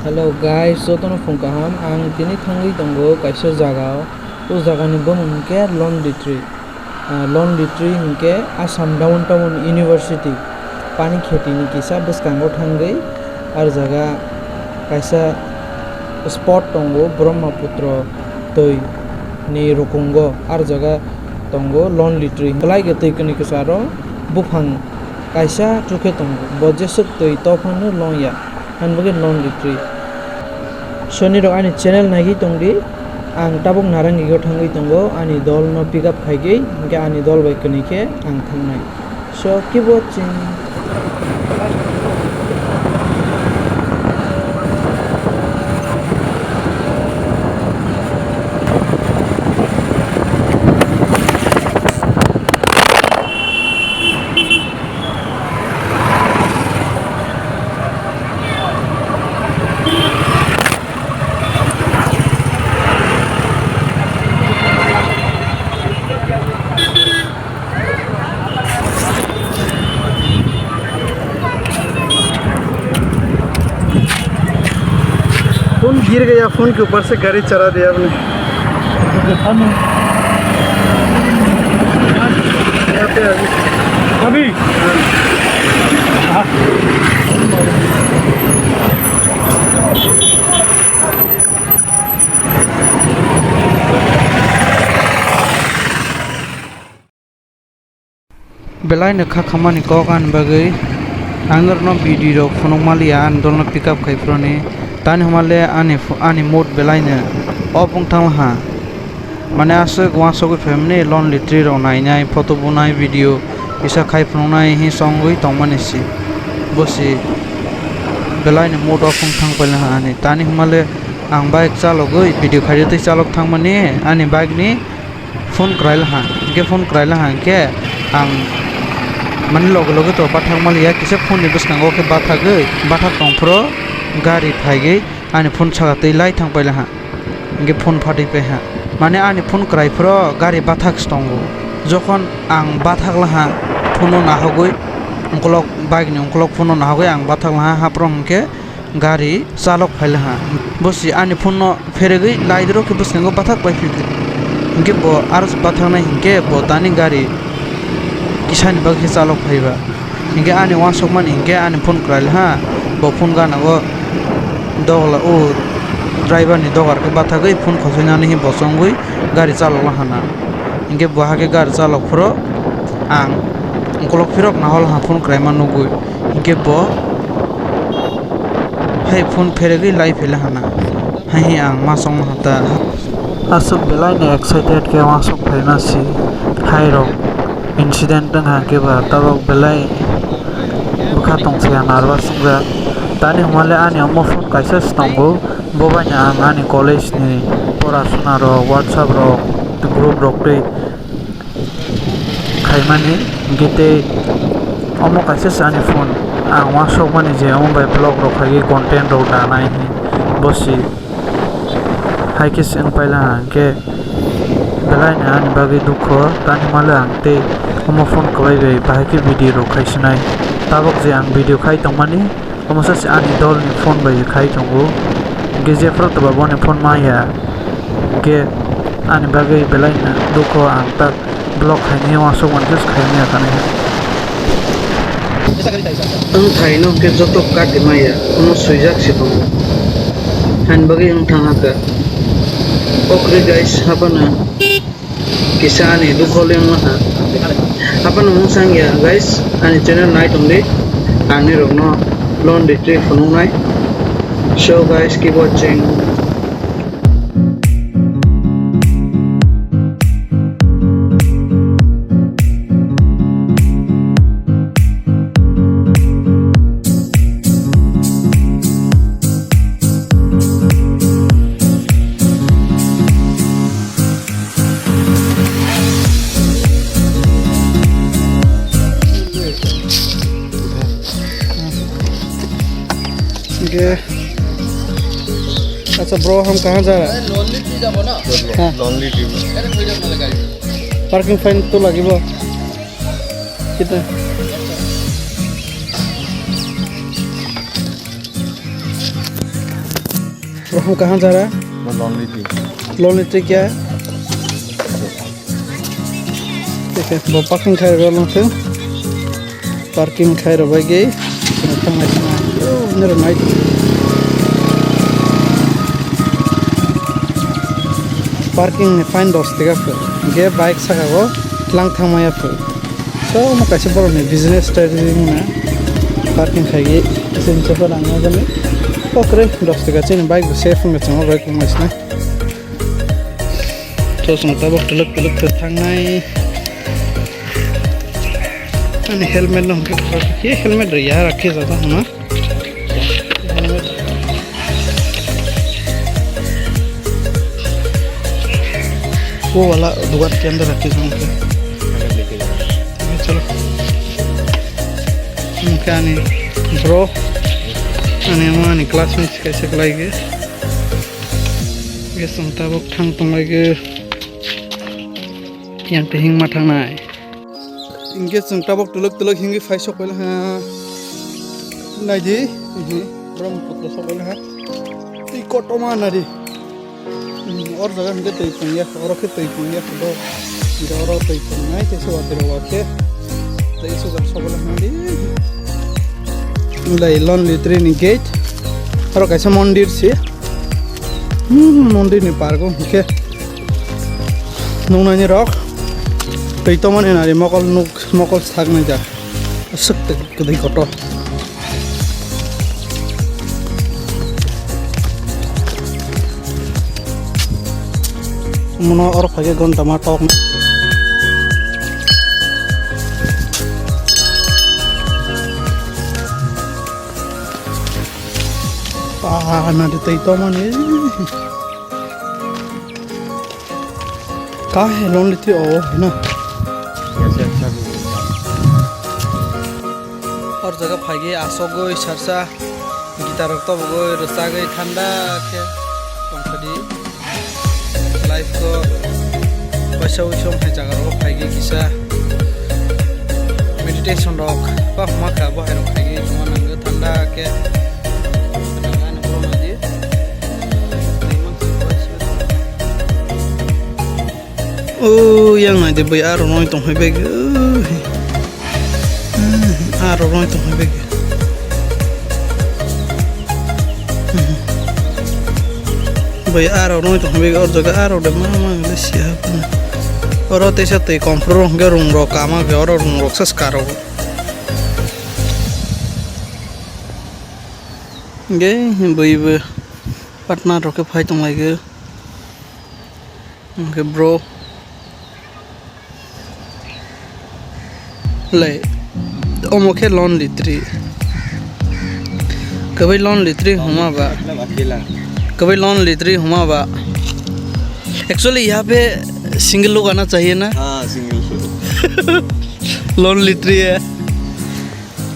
Hello guys, so tono phone kaham ang tini thangi tongo kaisa jaga o jaga ni bomon ke laundry tree hinke Assam Downtown University Panikhaiti ni kisa beskango thangai ar jaga kaisa spot tongo Brahmaputra tui ni rokungo ar jaga tongo laundry tree lai ge tui kini kisaro bufang kaisa chuke tongo bojesuk tui tofanu lonya han bagi laundry tree soni rok ani channel nagi tongdi ang tabuk narangi go thangai tongo ani dol no pick up khaigi ge ani dol bai kanike ang thangnai so keep watching. Phone गिर गया, phone के ऊपर से गाड़ी चला दिया आपने। अभी बेलाय नखा खामानि कौन बगै आंगर न बीडी रो फनों मालिया आंदोलन पिकअप खाइफ्रोने तान हमाले आने मोड बेलायने अपंग थांहा माने आसे गवासो के फैमिली लॉन लिट्री रो नाय फोटो बनाय वीडियो इसा खाइफ्रोनाय हि संगै तंमानेसि बसि बेलायने मोड अपंग थां पले हानि तानि हमाले आं बाइक चालगै वीडियो खाइते चालक थां माने आनि बाइक नि फोन कराइला हां के आं माने लगे तो बाथाक मालिया किसे फोन नि बसनांगो के बाथाक दंफ्रो गाड़ी फाइगे आने फोन छाते लाई थांग पहले हाँ इनके फोन फाटी पे हाँ माने आने फोन कराई फ्रो गाड़ी बाथाक स्टोंगो जोखन आं बाथाक लहा फोनो ना हो गई उनको बाइक ने उनको फोनो ना हो गई आं बाथाक लहा हाँ प्रो उनके गाड़ी चालक फाइले हाँ बस आने फोन फेरे गई लाई दरो के बस नेगो बाथाक पाई फिर इनके बो आरस बाथाक नहीं इनके बो तानी गाड़ी किसान बाकी चालक फाइबा इनके आने वहाँ सोमान इनके आने फोन कराई हाँ बो फोन गाना वो दगला ओ ड्राइवर नि दगार के बाथा गई फोन खसैनानै हि बसंगै गाड़ी चालक हाना इनके बहा के गाड़ी चालक फ्रो आं उनको फिरक ना हल हा फोन क्राइमा नुगै इनके ब हाय फोन फेरे गई लाइफ हेला हाना हाय आं मासंग हाता आसुक बेलाय ने एक्साइटेड के मासुक फाइनासि हाय रो इंसिडेंट हा के बा तबक बेलाय बुखा तंगसे नारवा सुंगा तानी हमाले आने अम्मो फोन कैसे स्टोंगो बोबाnya आने कॉलेज नि पढ़ाशुना रो व्हाट्सएप रो ग्रुप रोकते खाइमानी गीते अम्मो कैसे आने फोन आं वासो माने जे अम्मो बाय ब्लॉग रो खागी कंटेंट रो दानाय हि बसि हाय के सेन पाइला के बेलायने आने बागै दुखो तानी माले आंते अम्मो फोन कबाय गई बाहाय के वीडियो रो खाइसनाय ताबक जे आं वीडियो खाइ तंमानी अमसा से आनी दल नि फोन बाय खाइ तंगो गेजे फ्रत बाबो ने फोन माया के आनी बागै बेलायना दुखो आं तक ब्लॉक खाइने वासो मनजस खाइने आखाने आं थाइनो के जतो काटे माया उनो सुइजाक सिबो हान बागै आं थाङाका ओके गाइस हाबाना किसानी दुखो लेंहा हाबाना मु सांगिया गाइस आनी चैनल नाय तंदे आंनि रगनो laundry tree phunungai so guys keep watching. अच्छा ब्रो हम कहाँ जा रहे हैं? लॉन्ली ट्री जाबो ना? हाँ लॉन्ली ट्री पार्किंग फाइन तो लगे कितना? और हम कहाँ जा रहा है? लोनली ट्री क्या है? ठीक है, वो पार्किंग खाई रहा थे, पार्किंग खाई रहा गई, मेरा नाइट पार्किंग में फाइन दस टेका फिर गे बाइक सका वो लांग था माया फिर so मैं कैसे बोल रहे बिजनेस स्ट्रेटजी में ना पार्किंग खाई इसे पर आने जाने ओके 10 टेका चीन बाइक सेफ में चलो रख में इसने तो सुनता वक्त लग थांगनाय अनि हेलमेट न ये हेलमेट रे यार रखे जाता है ना हेलमेट वो वाला दुकान के अंदर रखे जाऊंगे चलो क्या नहीं ब्रो अनि मानी क्लासमेट्स कैसे लाइगे ये सुनता वक्त थांग तो लाइगे yang tehing matang nai इंगे संगता बक तुलक हिंगे फाइ सकल हा नाइदि ब्रह्मपुत्र सकल हा ती कटमा नारि और जगह हिंगे तै पंगिया और के तै पंगिया दो इरो तै पंगाय तेसो वाते वाके तै सो जब सकल हादि लै लन लिट्री नि गेट और कैसे मंदिर से मंदिर नि पार्को के नौनानि रक तो माने नारी मकल थाक नहीं जा सकते कदई कटो मनो और फागे घंटा मा टॉक नारी तो माने का है लोन लेती ओ है ना और जगह फाइगे आसो गई सरसा गिटार तो गई रसा गई ठंडा के पंखड़ी लाइफ को पैसा उछम है जगह रो फाइगे किसा मेडिटेशन रॉक पा मका बाहर फाइगे जमान अंग ठंडा के ओ yang nai de bai aro noi tong hai beg aro noi tong hai beg bai aro noi tong hai beg और जगह aro de mama le sia और ते से ते कंप्रो ge rung ro kama ge और rung ro sas karo ge bai bai patna ro ke phai tong lai ge bro ले ओमोखे loan लित्री कभी loan लित्री हुआ बा कभी लोन लित्री हुआ बा एक्चुअली यहाँ पे सिंगल लोग आना चाहिए ना हाँ सिंगल लोन लित्री है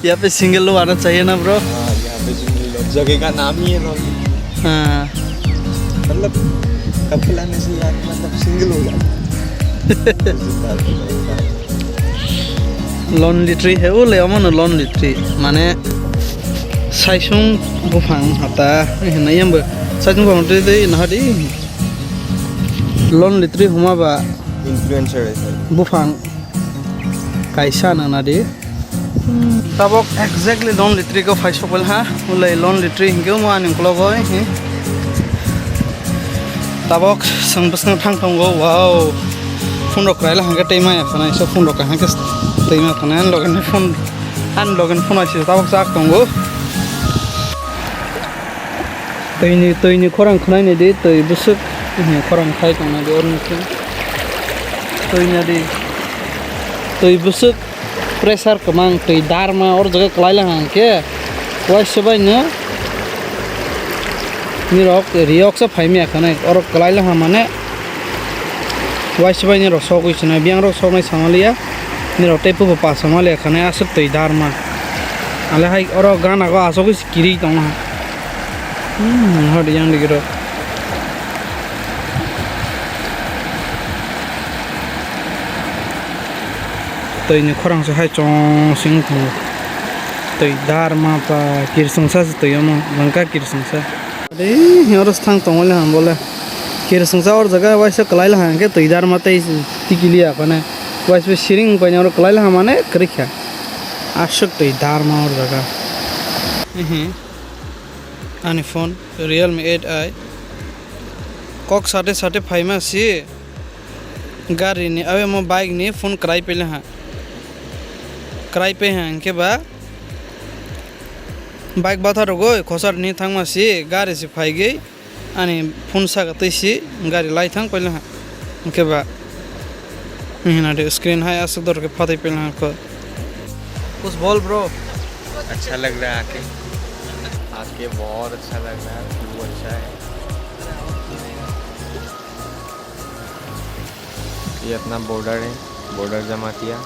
यहाँ पे सिंगल लोग आना चाहिए ना ब्रो हाँ यहाँ पे सिंगल लोग जगह का नाम ही है लोन हाँ मतलब कपल आने से यार मतलब सिंगल हो जाता लोन लिट्री है वो ले अमन लोन लिट्री माने साइसुं बुफां हाता नहीं हम साइसुं बुफां दे नहदि लोन लिट्री हुमा बा इन्फ्लुएंसर है बुफां कैसा नानादि तबक एग्जैक्टली लोन लिट्री को फाइस सकल हा ले लोन लिट्री हिंगे मा निकलो गय तबक संबसना थांगो वाओ फुन रखरायला हांगे दैमा याखना इसे फुन रखा हांगे दैमा थाना लगन फुन आइसे तबक जाक दंगो दैनि खरां खनायनि दि दै बुसुक खरां खाय दंना दि अरनिथिं दै बुसुक प्रेसार कमां दै दारमा और जगह कलायला हांगे वाइसबायनो निरक रियक से फाइमिया खानाय और कलायला हा माने वाइसबायनि रसो गइसना बियां रसो नाय सामालिया निरक टेपु पास सामालिया खानाय आसुक दै दारमा आले हाय और गाना को आसो गइस किरि दंना हद yang digiro दैनि खरां से हाय चों सिं दै दारमा पा किरसंसा से दैमा Lanka किरसंसा Đấy, nó thang tổng là hàng bò là kia sung sao jaga waisa kalai la hàng cái tùy dar mate tikilia con này waisa sharing con nhau kalai la hàng này krik है ashok tùy dar mà और jaga ani phone Realme 8i kok sate sate phaima si gari ni awe mo bike ni phone krai pele ha krai pe ha ke ba bike batha rogo khosar ni thangma si gari si phai gei ani phone sa ga tisi gari lai thang pele ha ke ba na de screen hai asuk dor ke phatai pele ha ko कुछ बोल bro अच्छा लग रहा है आके बहुत अच्छा लग रहा है व्यू अच्छा है ये अपना बॉर्डर है बॉर्डर जमा किया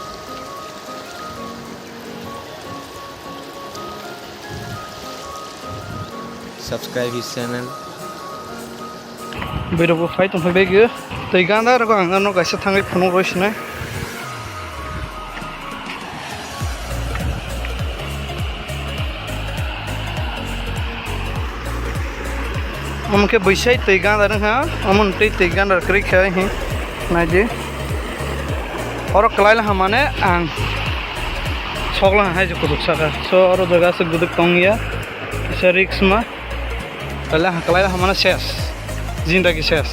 सब्सक्राइब हिज चैनल वीडियो को फाइट हम बेगे तो गांदा रको आंगनो कैसे थांगे फनो रोइसने हमके बैसाई तै गांदा रहा हमन तै गांदा करै खाय है नाजे और कलाइला हमने आं सकला है जो कुदुक सका सो और जगह से गुदुक तंगिया इसे रिक्स में पहले कलाइला हमने शेष जिंदगी शेष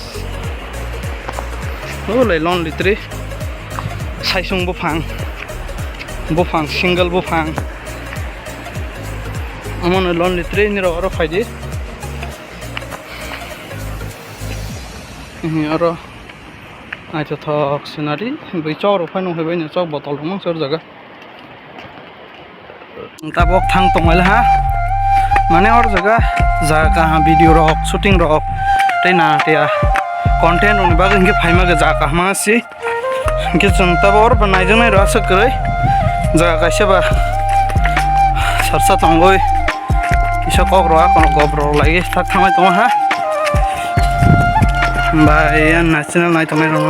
ओ ले लोन लित्री साइसुंग बुफांग सिंगल बुफांग हमन लोन लित्री निरो और फाइदे और आज थक सिनारी बै चौर फाइन है चौक बतल दं सोर जगह तब थांग तंगल हा माने और जगह जागा वीडियो रक शूटिंग रक तेना तेया कंटेंट उन बाग इनके फाइमा के जाका मासी इनके तब और बनाई जने रस करे जगह कैसे बा सरसा तंगोय किसा कक रहा कोन गब्र लागे थाक थांबाय दं हा बाय नाचना नाय तंगाय दं